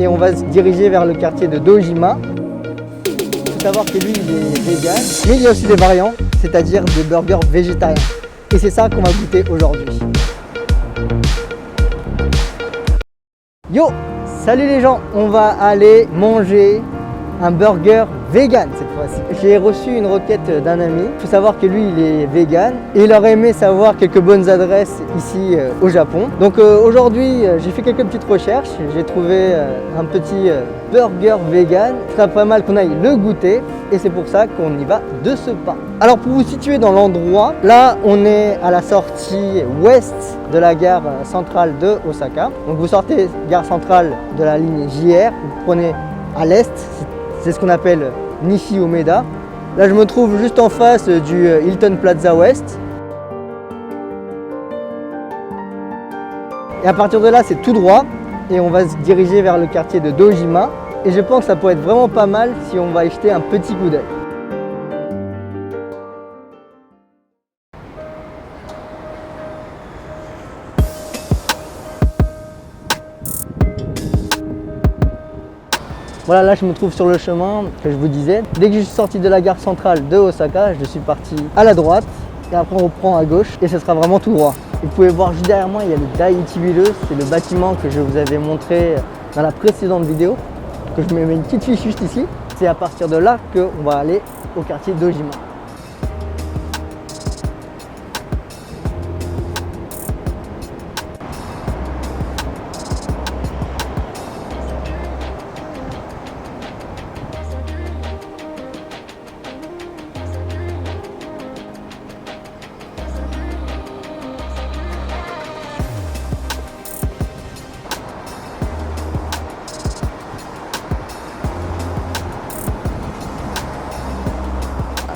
et on va se diriger vers le quartier de Dojima. Il faut savoir que lui, il est vegan, mais il y a aussi des variants, c'est-à-dire des burgers végétariens. Et c'est ça qu'on va goûter aujourd'hui. Yo, salut les gens, on va aller manger un burger vegan cette fois-ci. J'ai reçu une requête d'un ami. Il faut savoir que lui, il est vegan et il aurait aimé savoir quelques bonnes adresses ici au Japon. Donc aujourd'hui, j'ai fait quelques petites recherches. J'ai trouvé un petit burger vegan. Ce serait pas mal qu'on aille le goûter et c'est pour ça qu'on y va de ce pas. Alors pour vous situer dans l'endroit, là on est à la sortie ouest de la gare centrale de Osaka. Donc vous sortez gare centrale de la ligne JR, vous prenez à l'est. C'est ce qu'on appelle Nishi Umeda. Là, je me trouve juste en face du Hilton Plaza West. Et à partir de là, c'est tout droit. Et on va se diriger vers le quartier de Dojima. Et je pense que ça pourrait être vraiment pas mal si on va y jeter un petit coup d'œil. Voilà, là je me trouve sur le chemin que je vous disais. Dès que je suis sorti de la gare centrale de Osaka, je suis parti à la droite et après on reprend à gauche et ce sera vraiment tout droit. Vous pouvez voir juste derrière moi, il y a le Daiichi Builders, c'est le bâtiment que je vous avais montré dans la précédente vidéo, que je mets une petite fiche juste ici. C'est à partir de là qu'on va aller au quartier Dojima.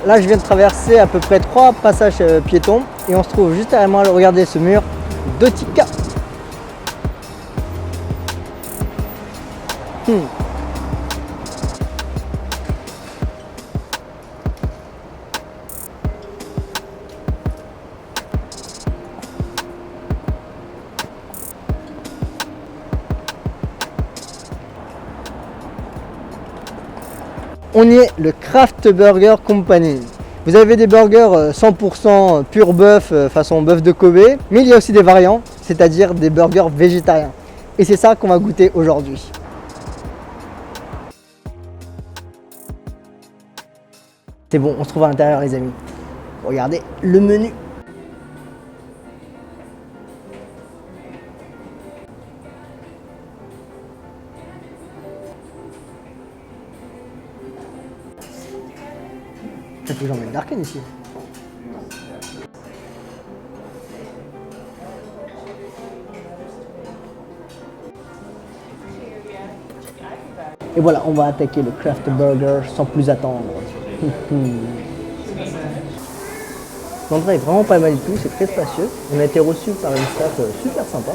Là, je viens de traverser à peu près 3 passages piétons et on se trouve juste derrière moi. Regardez ce mur d'Otika. On y est, le Craft Burger Company. Vous avez des burgers 100% pur bœuf, façon bœuf de Kobe, mais il y a aussi des variants, c'est-à-dire des burgers végétariens. Et c'est ça qu'on va goûter aujourd'hui. C'est bon, on se trouve à l'intérieur les amis. Regardez le menu. Ça fait que j'en mets de l'Arkane ici. Et voilà, on va attaquer le Craft Burger sans plus attendre. L'endroit est vraiment pas mal du tout, c'est très spacieux. On a été reçus par une staff super sympa.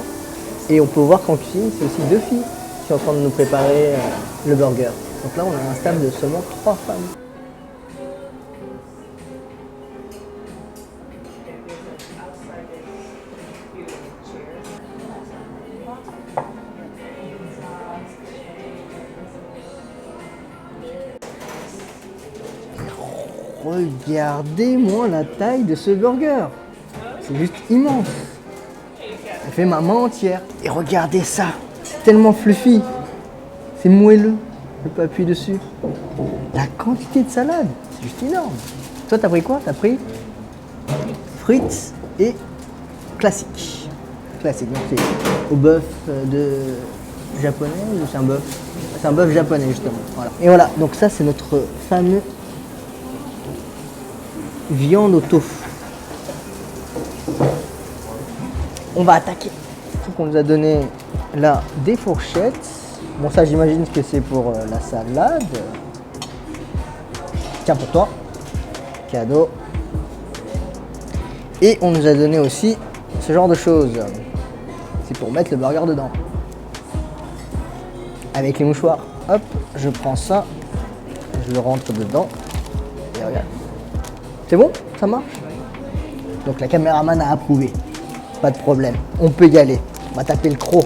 Et on peut voir qu'en cuisine, c'est aussi 2 filles qui sont en train de nous préparer le burger. Donc là, on a un staff de seulement 3 femmes. Regardez-moi la taille de ce burger. C'est juste immense. Ça fait ma main entière. Et regardez ça. C'est tellement fluffy. C'est moelleux. Je peux appuyer dessus. La quantité de salade, c'est juste énorme. Toi, t'as pris quoi? T'as pris frites et classique. Classique. Donc c'est au bœuf de japonais ou c'est un bœuf? C'est un bœuf japonais justement. Voilà. Et voilà. Donc ça, c'est notre fameux viande au tofu. On va attaquer. On nous a donné là des fourchettes. Bon, ça j'imagine que c'est pour la salade. Tiens, pour toi, cadeau. Et on nous a donné aussi ce genre de choses. C'est pour mettre le burger dedans. Avec les mouchoirs. Hop, je prends ça, je le rentre dedans. Et regarde. C'est bon? Ça marche? Donc la caméraman a approuvé. Pas de problème. On peut y aller. On va taper le croc.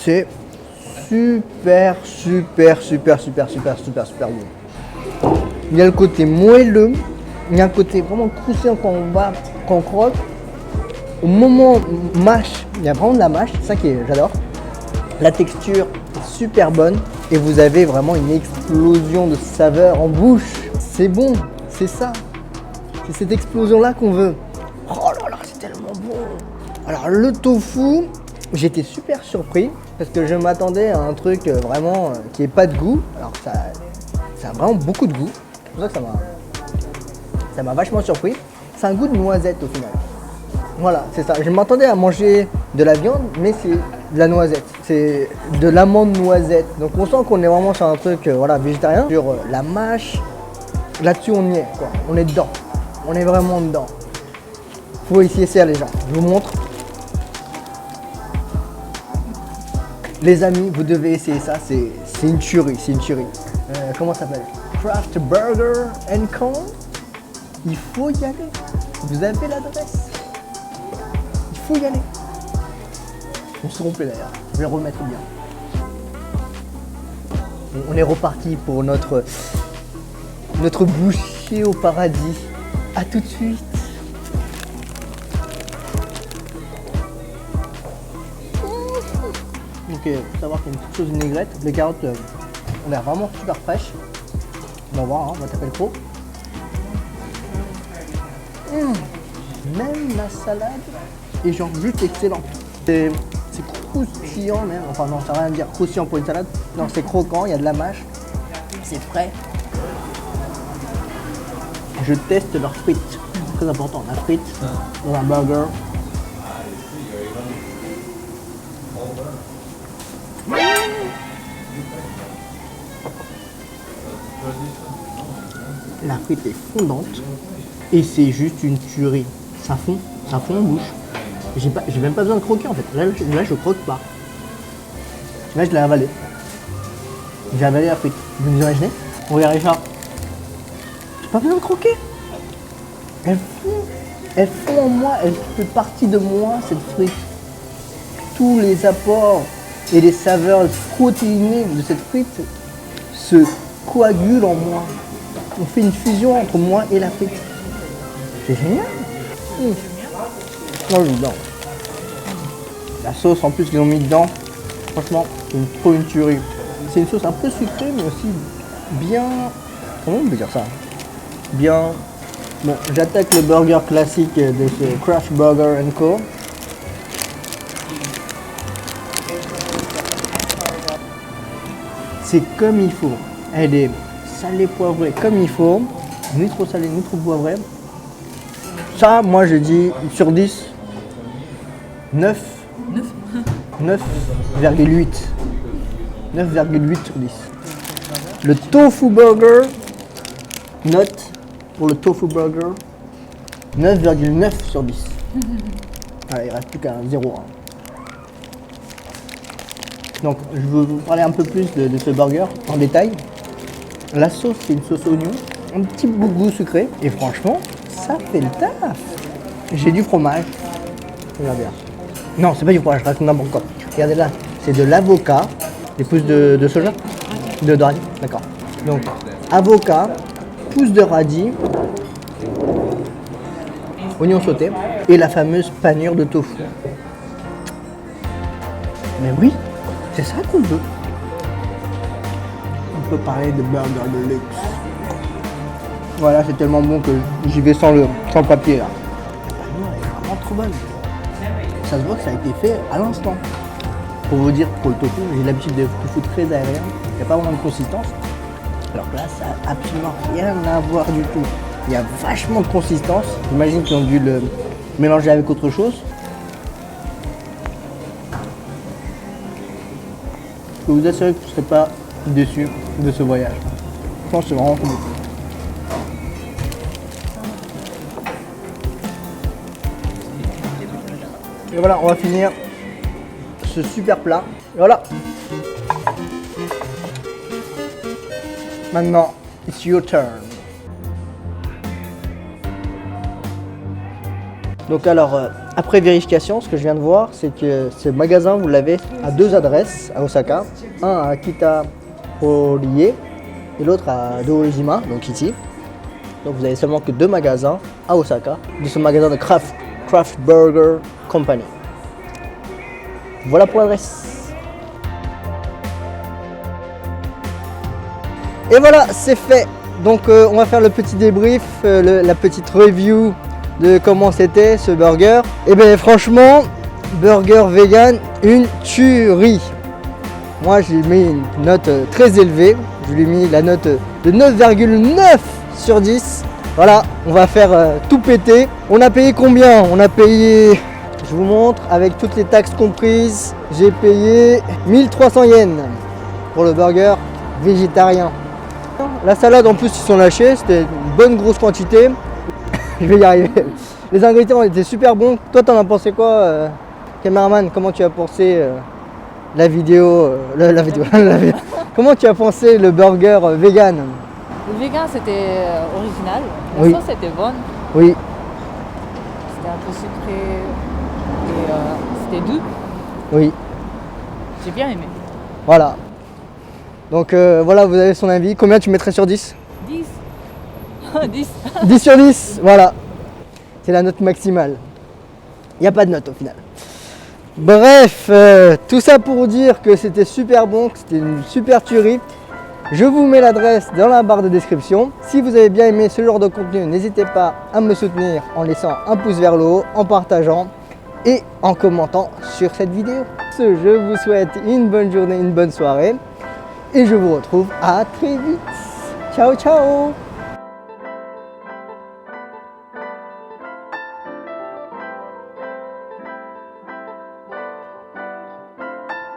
C'est super bon. Il y a le côté moelleux, il y a un côté vraiment croustillant quand on croque. Au moment mâche, il y a vraiment de la mâche, c'est ça que j'adore. La texture est super bonne et vous avez vraiment une explosion de saveurs en bouche. C'est bon, c'est ça. C'est cette explosion-là qu'on veut. Oh là là, c'est tellement bon. Alors le tofu, j'étais super surpris parce que je m'attendais à un truc vraiment qui n'ait pas de goût. Alors ça a vraiment beaucoup de goût. C'est pour ça que ça m'a vachement surpris. C'est un goût de noisette au final. Voilà, c'est ça. Je m'attendais à manger de la viande, mais c'est de la noisette. C'est de l'amande noisette. Donc on sent qu'on est vraiment sur un truc végétarien. Sur la mâche, là-dessus on y est, quoi. On est dedans. On est vraiment dedans. Faut essayer ça les gens. Je vous montre. Les amis, vous devez essayer ça. C'est une tuerie, comment ça s'appelle? Craft Burger & Co. Il faut y aller. Vous avez l'adresse. Il faut y aller. On se rompait d'ailleurs. Je vais le remettre bien. On est reparti pour notre bouchée au paradis. A tout de suite. Donc, il faut savoir qu'il y a une petite chose vinaigrette. Les carottes ont l'air vraiment super fraîches. On va voir, hein, on va taper le pot. Même la salade est genre juste excellent. C'est croustillant même. Enfin non, ça veut rien dire croustillant pour une salade. Non, c'est croquant, il y a de la mâche. C'est frais. Je teste leurs frites. C'est très important, la frite dans un burger. La frite est fondante et c'est juste une tuerie. Ça fond en bouche. J'ai même pas besoin de croquer en fait. Là je croque pas. Là je l'ai avalé. J'ai avalé la frite. Vous vous imaginez? Regardez ça. J'ai pas besoin de croquer. Elle fond en moi, elle fait partie de moi cette frite. Tous les apports et les saveurs protéinées de cette frite se coagulent en moi. On fait une fusion entre moi et la frite. C'est génial. Oh, dedans. La sauce en plus qu'ils ont mis dedans, franchement, c'est trop une tuerie. C'est une sauce un peu sucrée mais aussi bien... Comment on peut dire ça? Bien... Bon, j'attaque le burger classique de ce Craft Burger & Co. C'est comme il faut. Elle est salée, poivrée comme il faut. Ni trop salée, ni trop poivrée. Ça, moi je dis sur 10, 9. 9,8. 9,8 sur 10. Le tofu burger, note pour le tofu burger, 9,9 sur 10. Voilà, il reste plus qu'un 0. Donc je veux vous parler un peu plus de ce burger en détail. La sauce, c'est une sauce oignon, un petit goût sucré. Et franchement, ça fait le taf. J'ai du fromage. Regardez là. Non, c'est pas du fromage, je raconte n'importe quoi. Regardez là, c'est de l'avocat. Des pousses de soja? De radis, d'accord. Donc, avocat, pousses de radis, oignon sauté et la fameuse panure de tofu. Mais oui, c'est ça qu'on veut. On peut parler de burger de luxe. Voilà, c'est tellement bon que j'y vais sans le papier là. La panure est vraiment trop bonne. Ça se voit que ça a été fait à l'instant. Pour vous dire, pour le tofu, j'ai l'habitude de tofu très aérien. Il n'y a pas vraiment de consistance. Alors que là, ça n'a absolument rien à voir du tout. Il y a vachement de consistance. J'imagine qu'ils ont dû le mélanger avec autre chose. Je peux vous assurer que vous ne serez pas déçus de ce voyage. Je pense que c'est vraiment cool. Et voilà, on va finir ce super plat. Et voilà. Maintenant, it's your turn. Donc alors, Après vérification, ce que je viens de voir, c'est que ce magasin, vous l'avez à 2 adresses à Osaka. Un à Kita Horie et l'autre à Doojima, donc ici. Donc vous avez seulement que 2 magasins à Osaka de ce magasin de Craft Burger Company. Voilà pour l'adresse. Et voilà, c'est fait. Donc on va faire le petit débrief, la petite review de comment c'était ce burger. Et bien franchement, burger vegan, une tuerie. Moi j'ai mis une note très élevée. Je lui ai mis la note de 9,9 sur 10. Voilà, on va faire tout péter. On a payé combien? On a payé, je vous montre, avec toutes les taxes comprises, j'ai payé 1300 yens pour le burger végétarien. La salade en plus ils sont lâchés, c'était une bonne grosse quantité. Je vais y arriver. Les ingrédients étaient super bons. Toi t'en as pensé quoi, caméraman? Comment tu as pensé la vidéo, la vidéo. Comment tu as pensé le burger vegan? Le vegan c'était original, la Oui. sauce était bonne, Oui, c'était un peu sucré et c'était doux, oui, j'ai bien aimé. voilà. Donc voilà, vous avez son avis. Combien tu mettrais sur 10? 10 10 10 sur 10, voilà. C'est la note maximale. Il n'y a pas de note au final. Bref, tout ça pour dire que c'était super bon, que c'était une super tuerie. Je vous mets l'adresse dans la barre de description. Si vous avez bien aimé ce genre de contenu, n'hésitez pas à me soutenir en laissant un pouce vers le haut, en partageant et en commentant sur cette vidéo. Je vous souhaite une bonne journée, une bonne soirée et je vous retrouve à très vite. Ciao ciao.